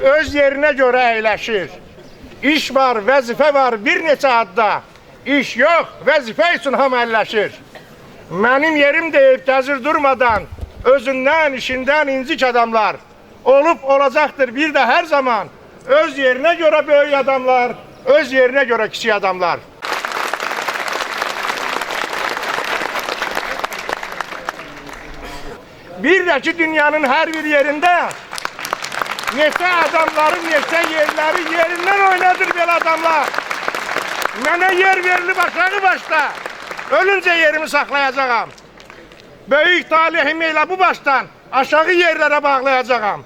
öz yerine göre əyləşir. İş var, vəzifə var bir neçə adda. İş yok, vəzifə üçün haməlləşir. Mənim yerim deyib gəzir durmadan, özündən, işindən incik adamlar. Olub olacaqdır bir də hər zaman. Öz yerine göre böyük adamlar, öz yerine göre kiçik adamlar. Bir de ki dünyanın her bir yerinde neçə adamların neçə yerleri yerinden oynadır belə adamlar. Mənə yer verilib aşağı başda. Ölünce yerimi saklayacağım. Böyük talihimi elə bu baştan aşağı yerlere bağlayacağım.